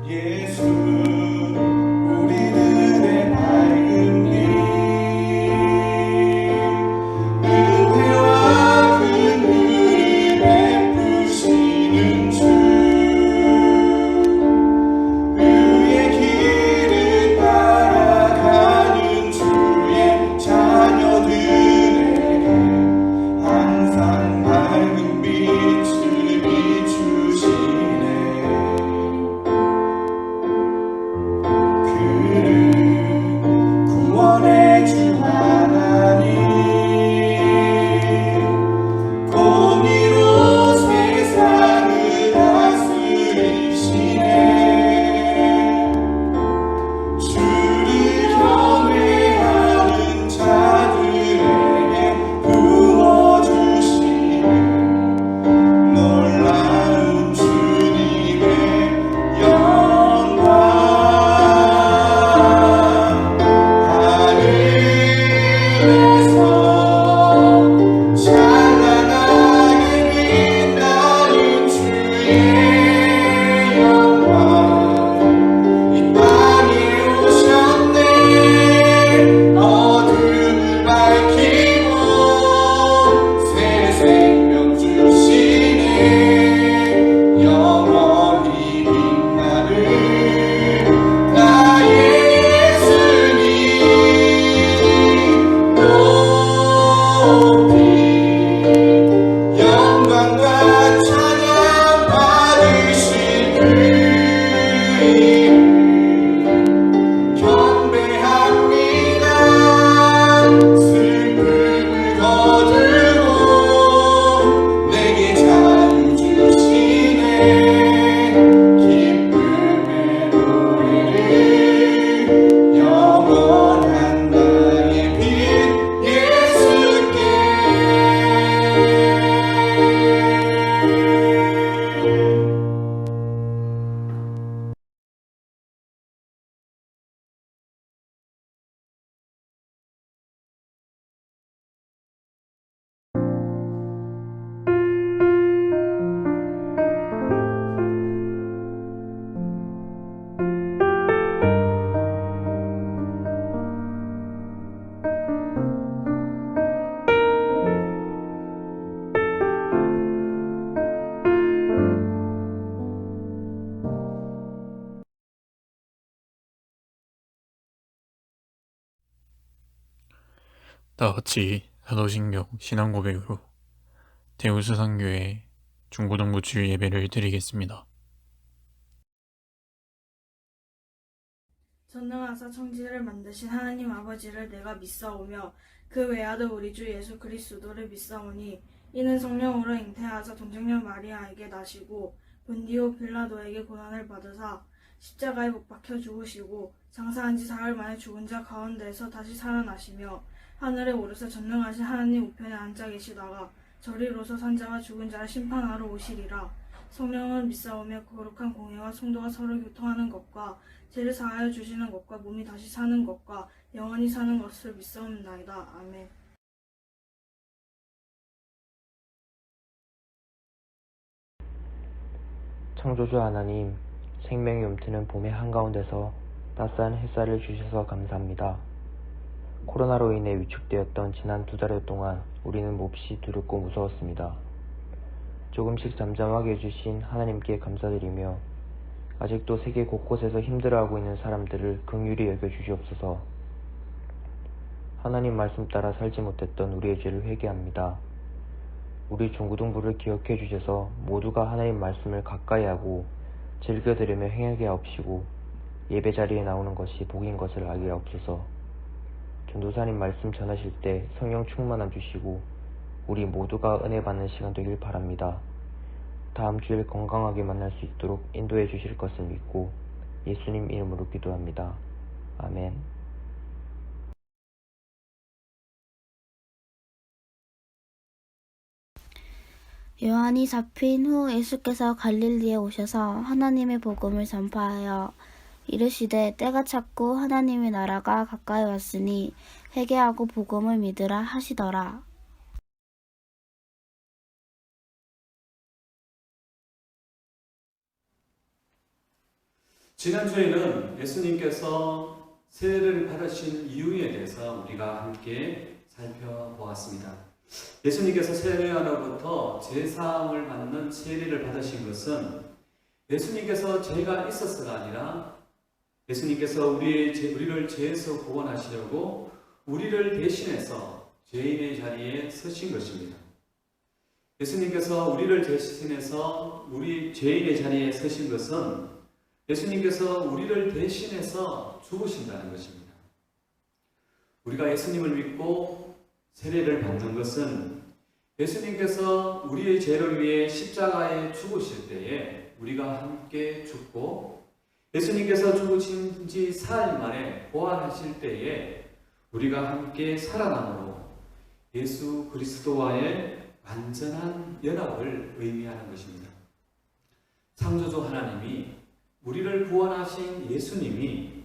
예수 우리들의 밝은 빛 은혜와 긍휼을 베푸시는 주 의의 길을 따라가는 주의 자녀들에게 항상 밝은 빛을 비추시네. 그는 구원의 주 하나님 공의로 세상을 다스리시네. 주를 경외하는 자들에게 부어주시는 놀라운 주님의 영광. 하늘에서 찬란하게 빛나는 주의 영광 이 땅에 오셨네. 어둠을 밝히고 새 생명 주시네. 영원히 빛나는 나의 예수님 높이 영광과 찬양 받으실 그이름 경배합니다. 슬픔을 거두고 내게 자유 주시네. 기쁨의 노래를 영원한 나의 빛 예수께. 다같이 사도신경 신앙고백으로 대우수상교회 중고등부 주일 예배를 드리겠습니다. 전능하사 천지를 만드신 하나님 아버지를 내가 믿사오며 그 외아들 우리 주 예수 그리스도를 믿사오니 이는 성령으로 잉태하사 동정녀 마리아에게 나시고 본디오 빌라도에게 고난을 받으사 십자가에 못 박혀 죽으시고 장사한 지 사흘 만에 죽은 자 가운데에서 다시 살아나시며 하늘에 오르사 전능하신 하나님 우편에 앉아 계시다가 저리로서 산자와 죽은 자를 심판하러 오시리라. 성령을 믿사오며 거룩한 공예와 성도가 서로 교통하는 것과 죄를 사하여 주시는 것과 몸이 다시 사는 것과 영원히 사는 것을 믿사옵나이다. 아멘. 창조주 하나님, 생명이 움트는 봄의 한가운데서 따스한 햇살을 주셔서 감사합니다. 코로나로 인해 위축되었던 지난 2달 동안 우리는 몹시 두렵고 무서웠습니다. 조금씩 잠잠하게 해주신 하나님께 감사드리며 아직도 세계 곳곳에서 힘들어하고 있는 사람들을 긍휼히 여겨주시옵소서. 하나님 말씀 따라 살지 못했던 우리의 죄를 회개합니다. 우리 중고등부를 기억해 주셔서 모두가 하나님 말씀을 가까이 하고 즐겨 들으며 행하게 하옵시고 예배 자리에 나오는 것이 복인 것을 알게 하옵소서. 전도사님 말씀 전하실 때 성령 충만함 주시고 우리 모두가 은혜 받는 시간 되길 바랍니다. 다음 주일 건강하게 만날 수 있도록 인도해 주실 것을 믿고 예수님 이름으로 기도합니다. 아멘. 요한이 잡힌 후 예수께서 갈릴리에 오셔서 하나님의 복음을 전파하여 이르시되 때가 찼고 하나님의 나라가 가까이 왔으니 회개하고 복음을 믿으라 하시더라. 지난주에는 예수님께서 세례를 받으신 이유에 대해서 우리가 함께 살펴보았습니다. 예수님께서 세례요한으로부터 제사함을 받는 세례를 받으신 것은 예수님께서 죄가 있어서가 아니라 예수님께서 우리를 죄에서 구원하시려고 우리를 대신해서 죄인의 자리에 서신 것입니다. 예수님께서 우리를 대신해서 우리 죄인의 자리에 서신 것은 예수님께서 우리를 대신해서 죽으신다는 것입니다. 우리가 예수님을 믿고 세례를 받는 것은 예수님께서 우리의 죄를 위해 십자가에 죽으실 때에 우리가 함께 죽고 예수님께서 죽으신 지 사흘 만에 부활하실 때에 우리가 함께 살아남으로 예수 그리스도와의 완전한 연합을 의미하는 것입니다. 창조주 하나님이 우리를 구원하신 예수님이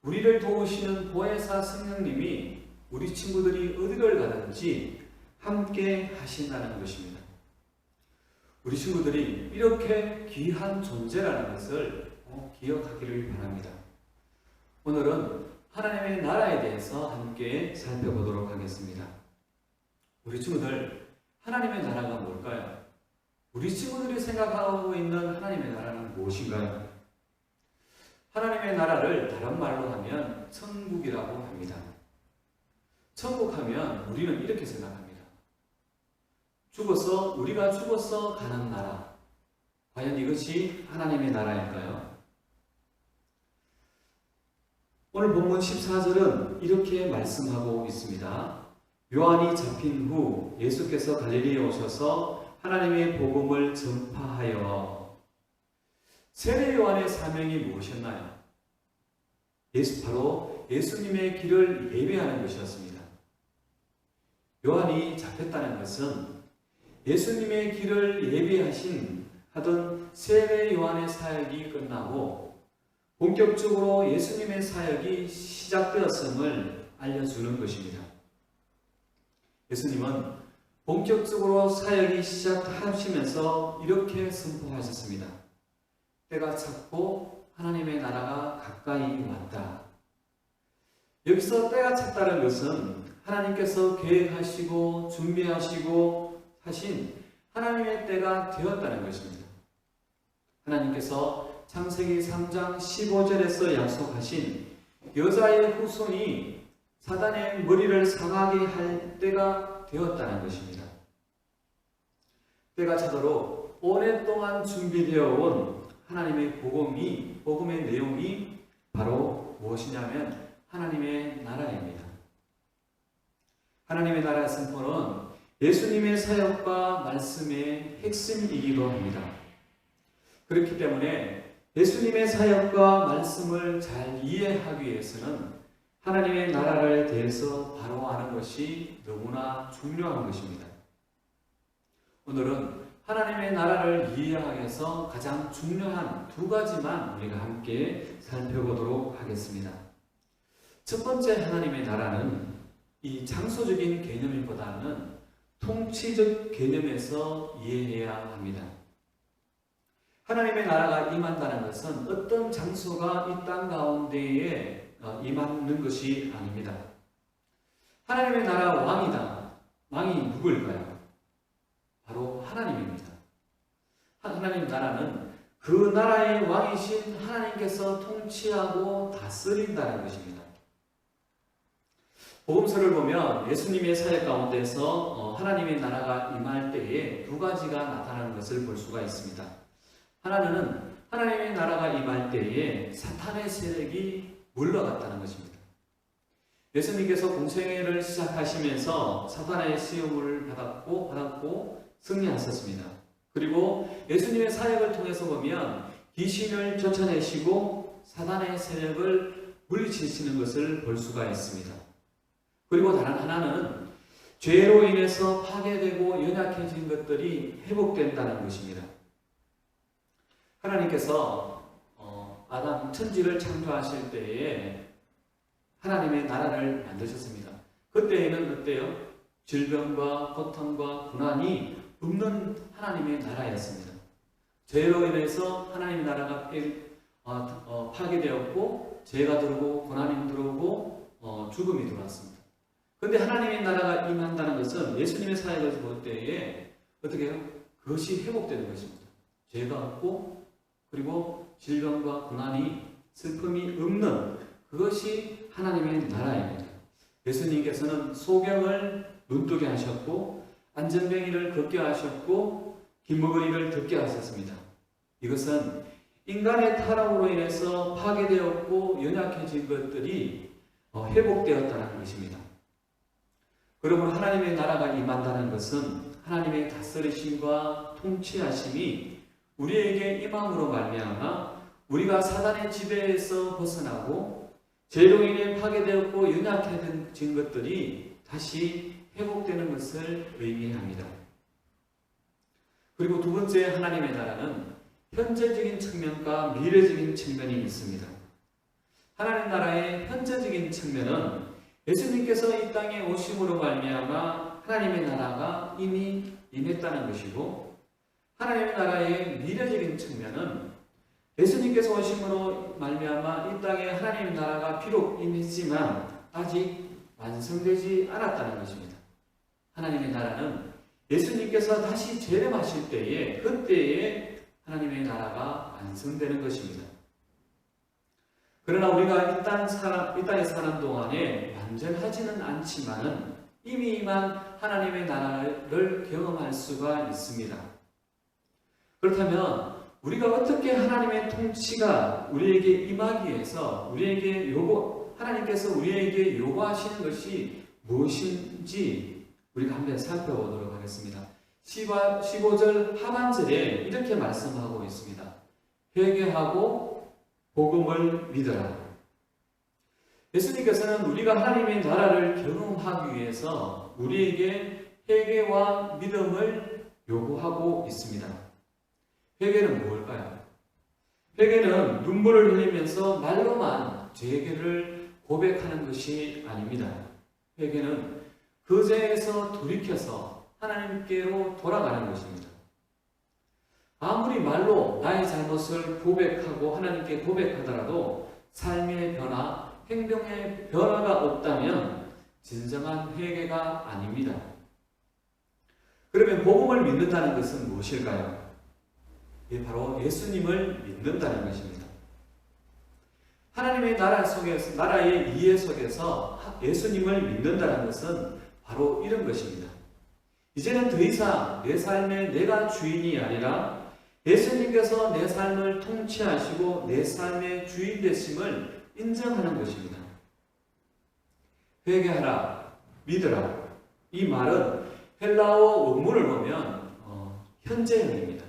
우리를 도우시는 보혜사 성령님이 우리 친구들이 어디를 가든지 함께 하신다는 것입니다. 우리 친구들이 이렇게 귀한 존재라는 것을 기억하기를 바랍니다. 오늘은 하나님의 나라에 대해서 함께 살펴보도록 하겠습니다. 우리 친구들, 하나님의 나라가 뭘까요? 우리 친구들이 생각하고 있는 하나님의 나라는 무엇인가요? 하나님의 나라를 다른 말로 하면 천국이라고 합니다. 천국 하면 우리는 이렇게 생각합니다. 우리가 죽어서 가는 나라. 과연 이것이 하나님의 나라일까요? 오늘 본문 14절은 이렇게 말씀하고 있습니다. 요한이 잡힌 후 예수께서 갈릴리에 오셔서 하나님의 복음을 전파하여. 세례 요한의 사명이 무엇이었나요? 바로 예수님의 길을 예배하는 것이었습니다. 요한이 잡혔다는 것은 예수님의 길을 하던 세례 요한의 사역이 끝나고 본격적으로 예수님의 사역이 시작되었음을 알려주는 것입니다. 예수님은 본격적으로 사역이 시작하시면서 이렇게 선포하셨습니다. 때가 찼고 하나님의 나라가 가까이 왔다. 여기서 때가 찼다는 것은 하나님께서 계획하시고 준비하시고 하신 하나님의 때가 되었다는 것입니다. 하나님께서 창세기 3장 15절에서 약속하신 여자의 후손이 사단의 머리를 상하게 할 때가 되었다는 것입니다. 때가 차도록 오랫동안 준비되어 온 하나님의 복음의 내용이 바로 무엇이냐면 하나님의 나라입니다. 하나님의 나라의 선포는 예수님의 사역과 말씀의 핵심이기도 합니다. 그렇기 때문에 예수님의 사역과 말씀을 잘 이해하기 위해서는 하나님의 나라를 대해서 바로 아는 것이 너무나 중요한 것입니다. 오늘은 하나님의 나라를 이해하기 위해서 가장 중요한 두 가지만 우리가 함께 살펴보도록 하겠습니다. 첫 번째 하나님의 나라는 이 장소적인 개념보다는 통치적 개념에서 이해해야 합니다. 하나님의 나라가 임한다는 것은 어떤 장소가 이 땅 가운데에 임하는 것이 아닙니다. 하나님의 나라 왕이다. 왕이 누구일까요? 바로 하나님입니다. 하나님 나라는 그 나라의 왕이신 하나님께서 통치하고 다스린다는 것입니다. 복음서를 보면 예수님의 사역 가운데서 하나님의 나라가 임할 때에 두 가지가 나타나는 것을 볼 수가 있습니다. 하나는 하나님의 나라가 임할 때에 사탄의 세력이 물러갔다는 것입니다. 예수님께서 공생애를 시작하시면서 사탄의 시험을 받았고 승리하셨습니다. 그리고 예수님의 사역을 통해서 보면 귀신을 쫓아내시고 사탄의 세력을 물리치시는 것을 볼 수가 있습니다. 그리고 다른 하나는 죄로 인해서 파괴되고 연약해진 것들이 회복된다는 것입니다. 하나님께서 아담 천지를 창조하실 때에 하나님의 나라를 만드셨습니다. 그때에는 어때요? 질병과 고통과 고난이 없는 하나님의 나라였습니다. 죄로 인해서 하나님의 나라가 파괴되었고 죄가 들어오고 고난이 들어오고 죽음이 들어왔습니다. 그런데 하나님의 나라가 임한다는 것은 예수님의 사역을 볼 때에 어떻게 해요? 그것이 회복되는 것입니다. 죄가 없고 그리고 질병과 고난이 슬픔이 없는 그것이 하나님의 나라입니다. 예수님께서는 소경을 눈뜨게 하셨고 안전뱅이를 걷게 하셨고 긴머거리를 듣게 하셨습니다. 이것은 인간의 타락으로 인해서 파괴되었고 연약해진 것들이 회복되었다는 것입니다. 그러므로 하나님의 나라가 임한다는 것은 하나님의 다스리심과 통치하심이 우리에게 임함으로 말미암아 우리가 사단의 지배에서 벗어나고 죄로 인해 파괴되었고 연약해진 것들이 다시 회복되는 것을 의미합니다. 그리고 두 번째 하나님의 나라는 현재적인 측면과 미래적인 측면이 있습니다. 하나님 나라의 현재적인 측면은 예수님께서 이 땅에 오심으로 말미암아 하나님의 나라가 이미 임했다는 것이고, 하나님의 나라의 미래적인 측면은 예수님께서 오심으로 말미암아 이 땅에 하나님의 나라가 비록 임했지만 아직 완성되지 않았다는 것입니다. 하나님의 나라는 예수님께서 다시 재림하실 때에 그때에 하나님의 나라가 완성되는 것입니다. 그러나 우리가 이 땅에 사는 동안에 완전하지는 않지만은 이미 임한 하나님의 나라를 경험할 수가 있습니다. 그렇다면 우리가 어떻게 하나님의 통치가 우리에게 임하기 위해서 하나님께서 우리에게 요구하시는 것이 무엇인지 우리가 한번 살펴보도록 하겠습니다. 15절 하반절에 이렇게 말씀하고 있습니다. 회개하고 복음을 믿어라. 예수님께서는 우리가 하나님의 나라를 경험하기 위해서 우리에게 회개와 믿음을 요구하고 있습니다. 회개는 무엇일까요? 회개는 눈물을 흘리면서 말로만 죄를 고백하는 것이 아닙니다. 회개는 그 죄에서 돌이켜서 하나님께로 돌아가는 것입니다. 아무리 말로 나의 잘못을 고백하고 하나님께 고백하더라도 삶의 변화, 행동의 변화가 없다면 진정한 회개가 아닙니다. 그러면 복음을 믿는다는 것은 무엇일까요? 바로 예수님을 믿는다는 것입니다. 하나님의 나라 속에서, 나라의 이해 속에서 예수님을 믿는다는 것은 바로 이런 것입니다. 이제는 더 이상 내 삶에 내가 주인이 아니라 예수님께서 내 삶을 통치하시고 내 삶의 주인 되심을 인정하는 것입니다. 회개하라, 믿으라. 이 말은 헬라어 원문을 보면 현재형입니다.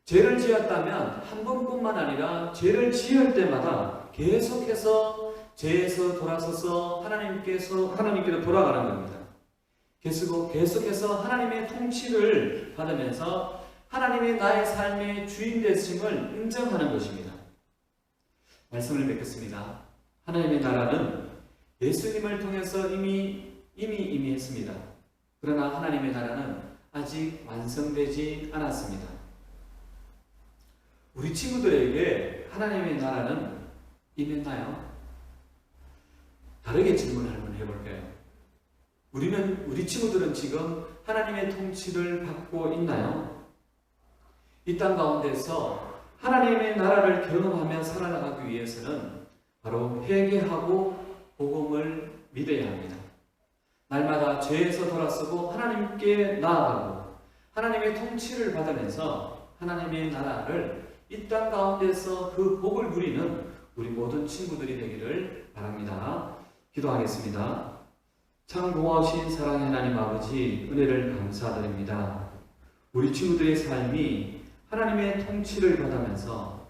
죄를 지었다면 한 번뿐만 아니라 죄를 지을 때마다 계속해서 죄에서 돌아서서 하나님께로 돌아가는 겁니다. 계속해서 하나님의 통치를 받으면서 하나님의 나의 삶의 주인 되심을 인정하는 것입니다. 말씀을 뵙겠습니다. 하나님의 나라는 예수님을 통해서 이미 임했습니다. 그러나 하나님의 나라는 아직 완성되지 않았습니다. 우리 친구들에게 하나님의 나라는 임했나요? 다르게 질문을 한번 해볼게요. 우리 친구들은 지금 하나님의 통치를 받고 있나요? 이 땅 가운데서 하나님의 나라를 경험하며 살아나가기 위해서는 바로 회개하고 복음을 믿어야 합니다. 날마다 죄에서 돌아서고 하나님께 나아가고 하나님의 통치를 받으면서 하나님의 나라를 이 땅 가운데서 그 복을 누리는 우리 모든 친구들이 되기를 바랍니다. 기도하겠습니다. 참 고마우신 사랑의 하나님 아버지, 은혜를 감사드립니다. 우리 친구들의 삶이 하나님의 통치를 받으면서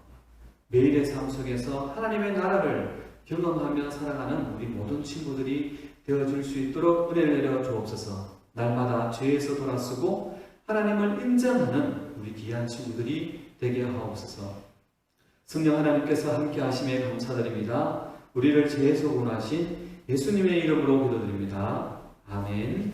매일의 삶 속에서 하나님의 나라를 경험하며 살아가는 우리 모든 친구들이 되어줄 수 있도록 은혜를 내려 주옵소서. 날마다 죄에서 돌아서고 하나님을 인정하는 우리 귀한 친구들이 되게 하옵소서. 성령 하나님께서 함께 하심에 감사드립니다. 우리를 죄에서 구원하신 예수님의 이름으로 기도드립니다. 아멘.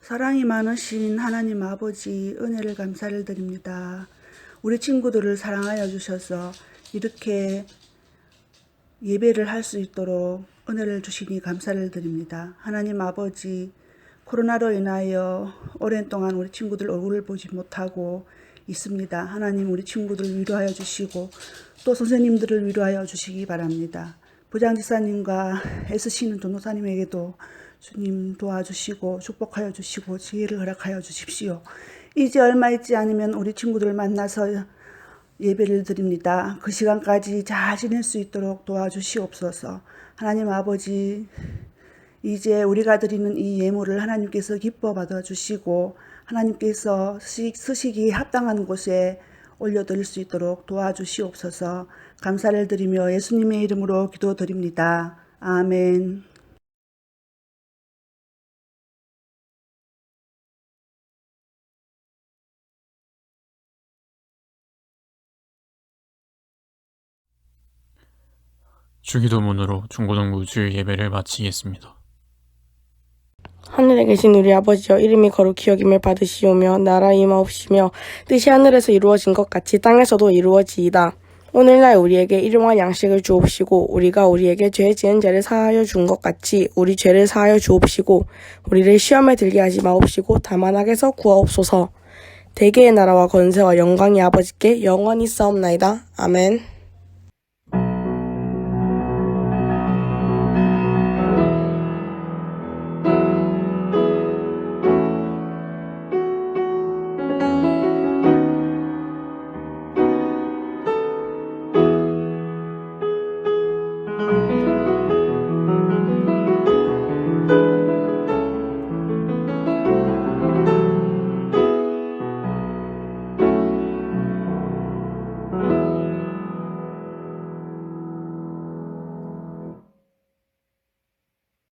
사랑이 많으신 하나님 아버지 은혜를 감사를 드립니다. 우리 친구들을 사랑하여 주셔서 이렇게 예배를 할 수 있도록 은혜를 주시니 감사를 드립니다. 하나님 아버지, 코로나로 인하여 오랜 동안 우리 친구들 얼굴을 보지 못하고 있습니다. 하나님 우리 친구들 위로하여 주시고 또 선생님들을 위로하여 주시기 바랍니다. 부장지사님과 애쓰시는 전도사님에게도 주님 도와주시고 축복하여 주시고 지혜를 허락하여 주십시오. 이제 얼마 있지 않으면 우리 친구들 만나서 예배를 드립니다. 그 시간까지 잘 지낼 수 있도록 도와주시옵소서. 하나님 아버지, 이제 우리가 드리는 이 예물을 하나님께서 기뻐 받아주시고 하나님께서 쓰시기에 합당한 곳에 올려드릴 수 있도록 도와주시옵소서. 감사를 드리며 예수님의 이름으로 기도드립니다. 아멘. 주기도문으로 중고등부 주일 예배를 마치겠습니다. 하늘에 계신 우리 아버지여, 이름이 거룩히 여김을 받으시오며 나라 임하옵시며 뜻이 하늘에서 이루어진 것 같이 땅에서도 이루어지이다. 오늘날 우리에게 일용할 양식을 주옵시고 우리가 우리에게 죄 지은 자를 사하여 준 것 같이 우리 죄를 사하여 주옵시고 우리를 시험에 들게 하지 마옵시고 다만 악에서 구하옵소서. 대개의 나라와 권세와 영광이 아버지께 영원히 싸움나이다. 아멘.